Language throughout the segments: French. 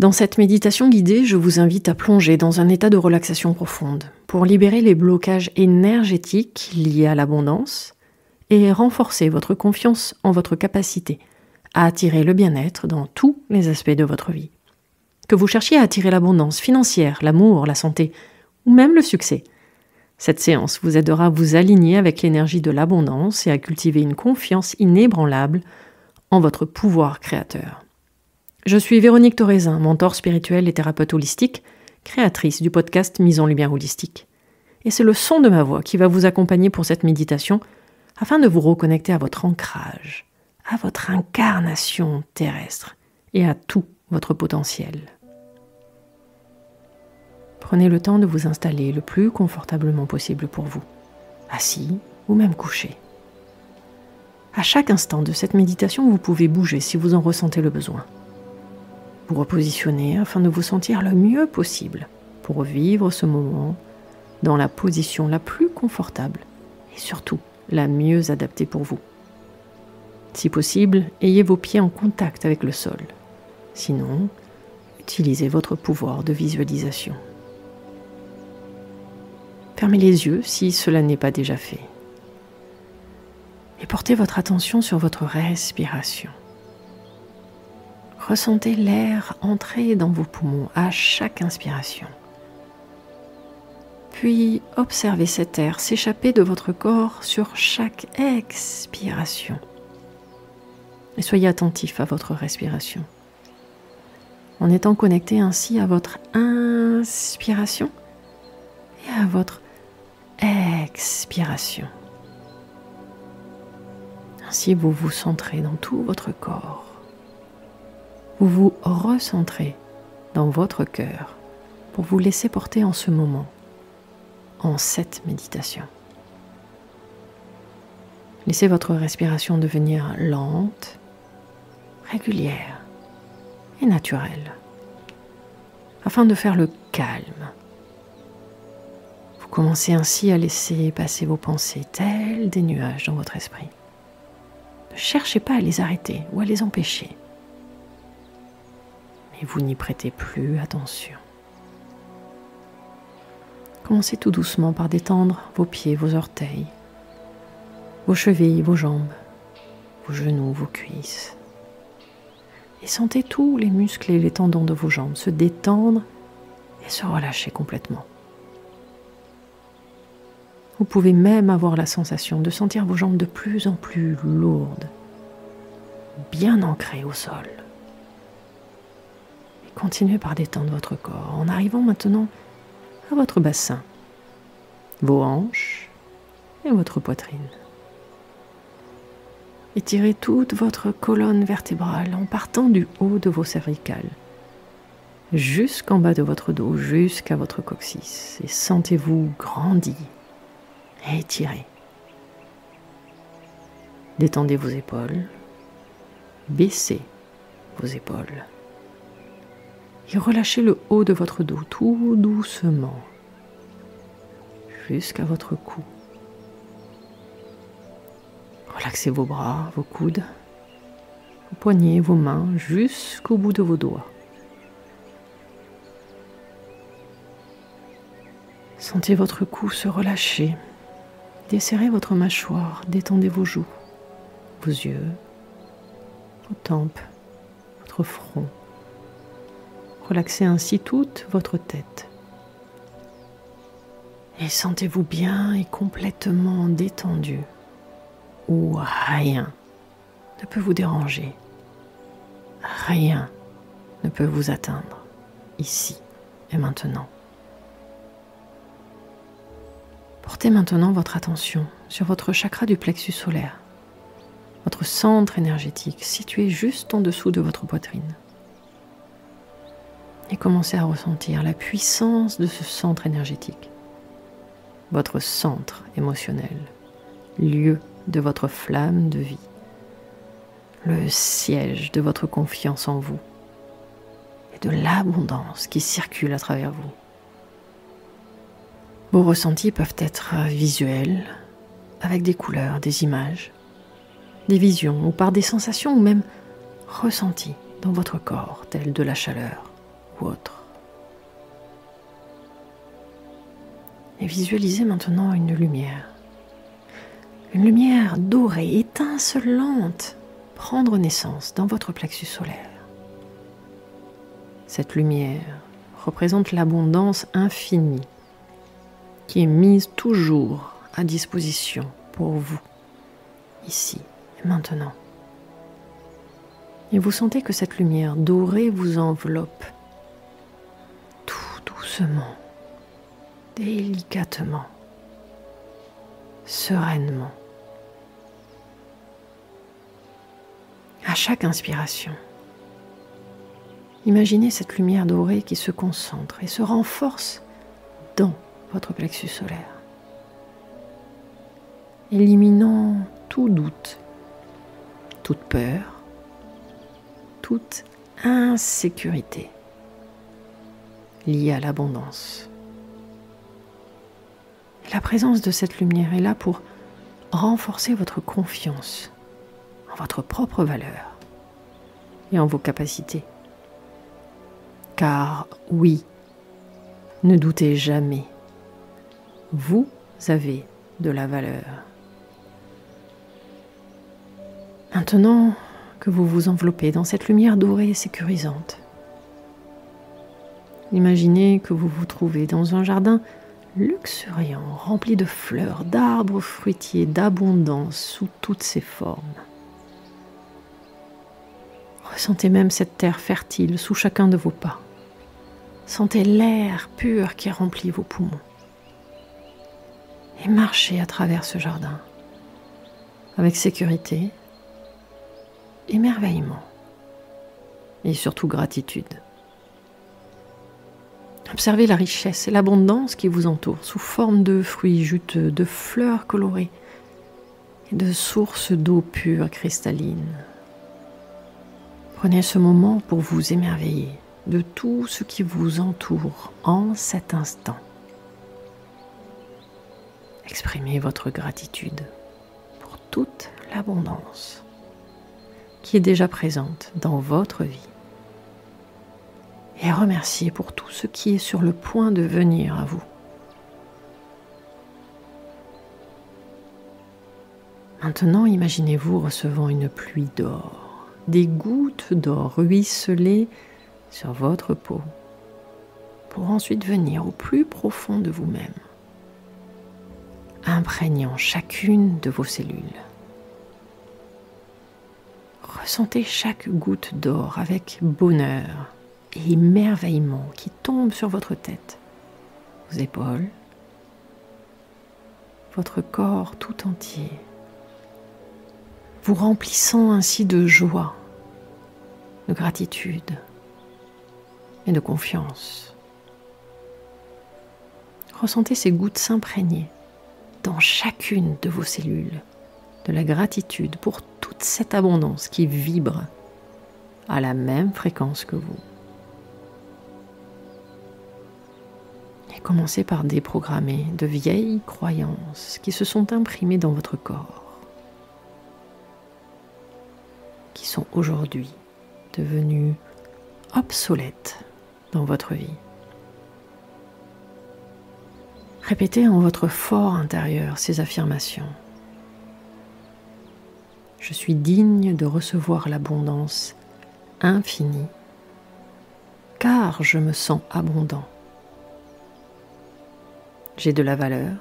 Dans cette méditation guidée, je vous invite à plonger dans un état de relaxation profonde pour libérer les blocages énergétiques liés à l'abondance et renforcer votre confiance en votre capacité à attirer le bien-être dans tous les aspects de votre vie. Que vous cherchiez à attirer l'abondance financière, l'amour, la santé ou même le succès, cette séance vous aidera à vous aligner avec l'énergie de l'abondance et à cultiver une confiance inébranlable en votre pouvoir créateur. Je suis Véronique Thorezin, mentor spirituel et thérapeute holistique, créatrice du podcast Mise en Lumière Holistique. Et c'est le son de ma voix qui va vous accompagner pour cette méditation afin de vous reconnecter à votre ancrage, à votre incarnation terrestre et à tout votre potentiel. Prenez le temps de vous installer le plus confortablement possible pour vous, assis ou même couché. À chaque instant de cette méditation, vous pouvez bouger si vous en ressentez le besoin. Vous repositionner afin de vous sentir le mieux possible pour vivre ce moment dans la position la plus confortable et surtout la mieux adaptée pour vous. Si possible, ayez vos pieds en contact avec le sol. Sinon, utilisez votre pouvoir de visualisation. Fermez les yeux si cela n'est pas déjà fait. Et portez votre attention sur votre respiration. Ressentez l'air entrer dans vos poumons à chaque inspiration. Puis observez cet air s'échapper de votre corps sur chaque expiration. Et soyez attentif à votre respiration. En étant connecté ainsi à votre inspiration et à votre expiration. Ainsi vous vous centrez dans tout votre corps. Vous vous recentrez dans votre cœur pour vous laisser porter en ce moment, en cette méditation. Laissez votre respiration devenir lente, régulière et naturelle, afin de faire le calme. Vous commencez ainsi à laisser passer vos pensées telles des nuages dans votre esprit. Ne cherchez pas à les arrêter ou à les empêcher. Et vous n'y prêtez plus attention. Commencez tout doucement par détendre vos pieds, vos orteils, vos chevilles, vos jambes, vos genoux, vos cuisses. Et sentez tous les muscles et les tendons de vos jambes se détendre et se relâcher complètement. Vous pouvez même avoir la sensation de sentir vos jambes de plus en plus lourdes, bien ancrées au sol. Continuez par détendre votre corps en arrivant maintenant à votre bassin, vos hanches et votre poitrine. Étirez toute votre colonne vertébrale en partant du haut de vos cervicales jusqu'en bas de votre dos, jusqu'à votre coccyx. Et sentez-vous grandi et étiré. Détendez vos épaules, baissez vos épaules. Et relâchez le haut de votre dos tout doucement jusqu'à votre cou. Relaxez vos bras, vos coudes, vos poignets, vos mains jusqu'au bout de vos doigts. Sentez votre cou se relâcher. Desserrez votre mâchoire, détendez vos joues, vos yeux, vos tempes, votre front. Relaxez ainsi toute votre tête. Et sentez-vous bien et complètement détendu, où rien ne peut vous déranger. Rien ne peut vous atteindre, ici et maintenant. Portez maintenant votre attention sur votre chakra du plexus solaire, votre centre énergétique situé juste en dessous de votre poitrine. Et commencez à ressentir la puissance de ce centre énergétique, votre centre émotionnel, lieu de votre flamme de vie, le siège de votre confiance en vous et de l'abondance qui circule à travers vous. Vos ressentis peuvent être visuels, avec des couleurs, des images, des visions ou par des sensations ou même ressentis dans votre corps, telles de la chaleur, ou autre. Et visualisez maintenant une lumière dorée, étincelante, prendre naissance dans votre plexus solaire. Cette lumière représente l'abondance infinie qui est mise toujours à disposition pour vous, ici et maintenant. Et vous sentez que cette lumière dorée vous enveloppe tout doucement, délicatement, sereinement. À chaque inspiration, imaginez cette lumière dorée qui se concentre et se renforce dans votre plexus solaire, éliminant tout doute, toute peur, toute insécurité liée à l'abondance. La présence de cette lumière est là pour renforcer votre confiance en votre propre valeur et en vos capacités. Car oui, ne doutez jamais, vous avez de la valeur. Maintenant que vous vous enveloppez dans cette lumière dorée et sécurisante, imaginez que vous vous trouvez dans un jardin luxuriant, rempli de fleurs, d'arbres fruitiers, d'abondance sous toutes ses formes. Ressentez même cette terre fertile sous chacun de vos pas. Sentez l'air pur qui remplit vos poumons. Et marchez à travers ce jardin avec sécurité, émerveillement et surtout gratitude. Observez la richesse et l'abondance qui vous entourent sous forme de fruits juteux, de fleurs colorées et de sources d'eau pure cristalline. Prenez ce moment pour vous émerveiller de tout ce qui vous entoure en cet instant. Exprimez votre gratitude pour toute l'abondance qui est déjà présente dans votre vie. Et remerciez pour tout ce qui est sur le point de venir à vous. Maintenant, imaginez-vous recevant une pluie d'or, des gouttes d'or ruisselées sur votre peau, pour ensuite venir au plus profond de vous-même, imprégnant chacune de vos cellules. Ressentez chaque goutte d'or avec bonheur et émerveillement qui tombe sur votre tête, vos épaules, votre corps tout entier, vous remplissant ainsi de joie, de gratitude et de confiance. Ressentez ces gouttes s'imprégner dans chacune de vos cellules de la gratitude pour toute cette abondance qui vibre à la même fréquence que vous. Et commencez par déprogrammer de vieilles croyances qui se sont imprimées dans votre corps, qui sont aujourd'hui devenues obsolètes dans votre vie. Répétez en votre fort intérieur ces affirmations. Je suis digne de recevoir l'abondance infinie, car je me sens abondant. J'ai de la valeur.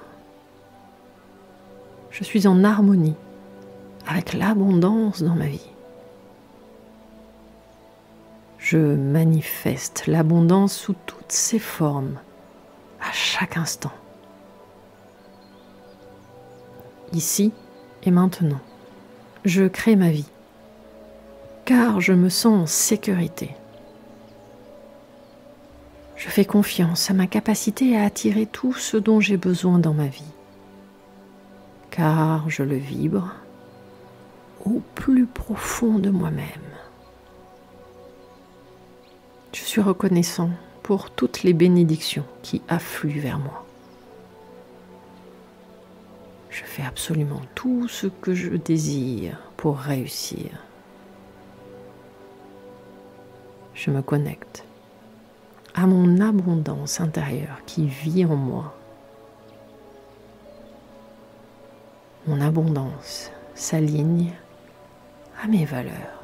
Je suis en harmonie avec l'abondance dans ma vie. Je manifeste l'abondance sous toutes ses formes, à chaque instant. Ici et maintenant, je crée ma vie, car je me sens en sécurité. Je fais confiance à ma capacité à attirer tout ce dont j'ai besoin dans ma vie, car je le vibre au plus profond de moi-même. Je suis reconnaissant pour toutes les bénédictions qui affluent vers moi. Je fais absolument tout ce que je désire pour réussir. Je me connecte à mon abondance intérieure qui vit en moi. Mon abondance s'aligne à mes valeurs.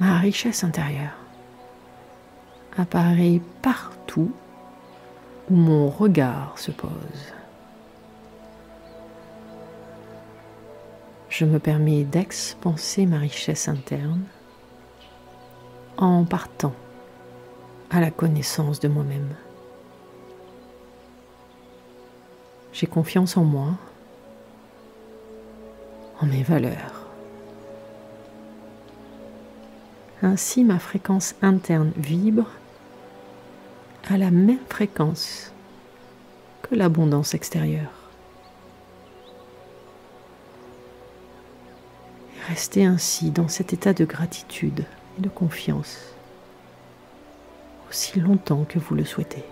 Ma richesse intérieure apparaît partout où mon regard se pose. Je me permets d'expanser ma richesse interne en partant à la connaissance de moi-même. J'ai confiance en moi, en mes valeurs. Ainsi, ma fréquence interne vibre à la même fréquence que l'abondance extérieure. Et restez ainsi dans cet état de gratitude et de confiance aussi longtemps que vous le souhaitez.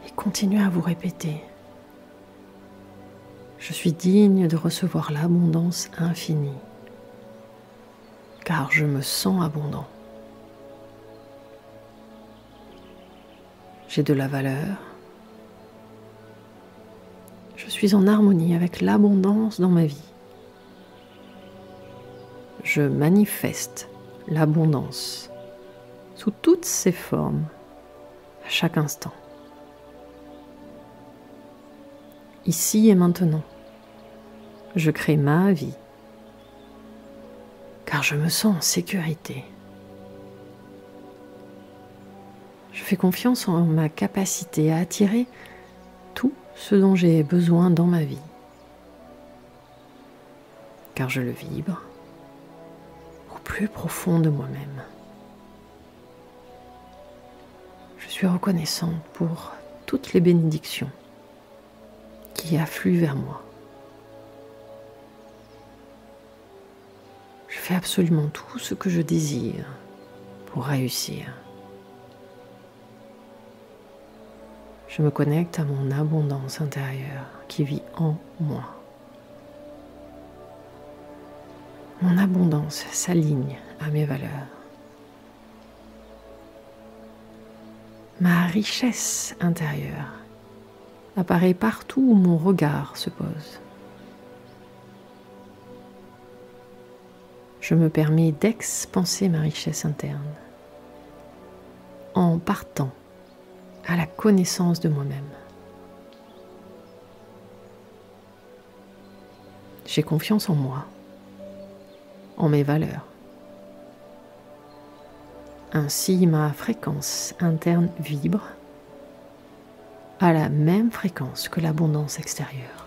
Et continuez à vous répéter. Je suis digne de recevoir l'abondance infinie, car je me sens abondant. J'ai de la valeur. Je suis en harmonie avec l'abondance dans ma vie. Je manifeste l'abondance sous toutes ses formes à chaque instant. Ici et maintenant, je crée ma vie, car je me sens en sécurité. Je fais confiance en ma capacité à attirer tout ce dont j'ai besoin dans ma vie, car je le vibre au plus profond de moi-même. Je suis reconnaissante pour toutes les bénédictions qui affluent vers moi. Je fais absolument tout ce que je désire pour réussir. Je me connecte à mon abondance intérieure qui vit en moi. Mon abondance s'aligne à mes valeurs. Ma richesse intérieure apparaît partout où mon regard se pose. Je me permets d'expanser ma richesse interne en partant à la connaissance de moi-même. J'ai confiance en moi, en mes valeurs. Ainsi, ma fréquence interne vibre à la même fréquence que l'abondance extérieure.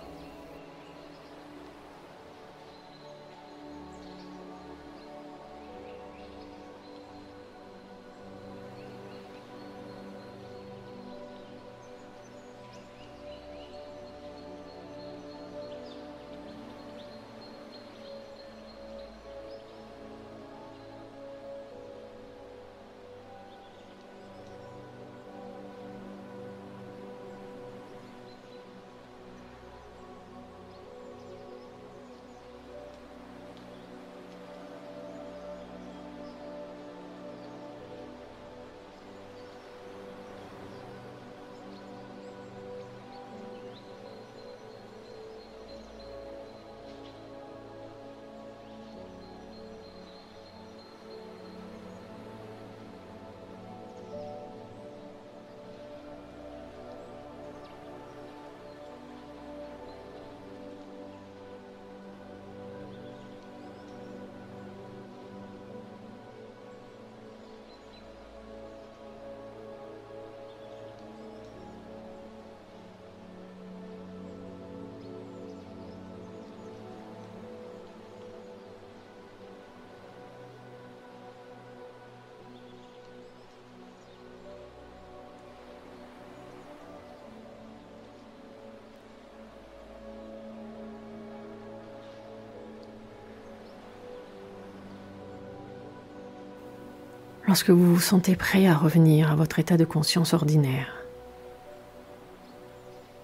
Lorsque vous vous sentez prêt à revenir à votre état de conscience ordinaire,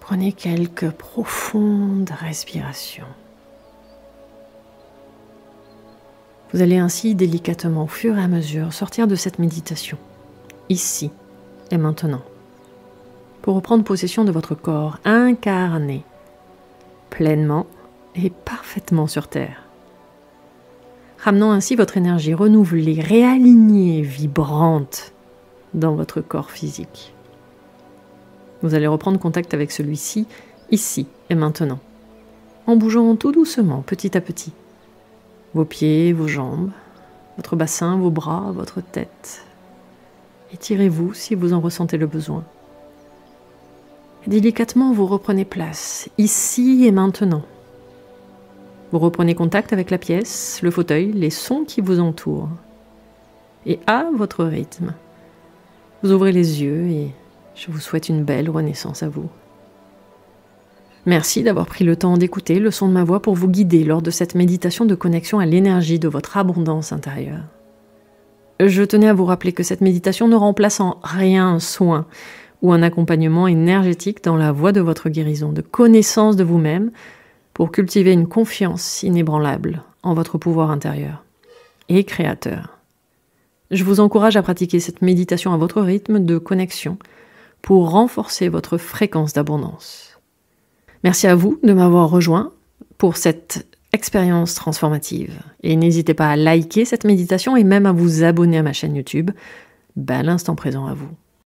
prenez quelques profondes respirations. Vous allez ainsi délicatement, au fur et à mesure, sortir de cette méditation, ici et maintenant, pour reprendre possession de votre corps incarné, pleinement et parfaitement sur Terre, ramenant ainsi votre énergie renouvelée, réalignée, vibrante dans votre corps physique. Vous allez reprendre contact avec celui-ci, ici et maintenant, en bougeant tout doucement, petit à petit. Vos pieds, vos jambes, votre bassin, vos bras, votre tête. Étirez-vous si vous en ressentez le besoin. Et délicatement, vous reprenez place, ici et maintenant. Vous reprenez contact avec la pièce, le fauteuil, les sons qui vous entourent. Et à votre rythme, vous ouvrez les yeux et je vous souhaite une belle renaissance à vous. Merci d'avoir pris le temps d'écouter le son de ma voix pour vous guider lors de cette méditation de connexion à l'énergie de votre abondance intérieure. Je tenais à vous rappeler que cette méditation ne remplace en rien un soin ou un accompagnement énergétique dans la voie de votre guérison, de connaissance de vous-même, pour cultiver une confiance inébranlable en votre pouvoir intérieur et créateur. Je vous encourage à pratiquer cette méditation à votre rythme de connexion pour renforcer votre fréquence d'abondance. Merci à vous de m'avoir rejoint pour cette expérience transformative. Et n'hésitez pas à liker cette méditation et même à vous abonner à ma chaîne YouTube. Bel instant présent à vous.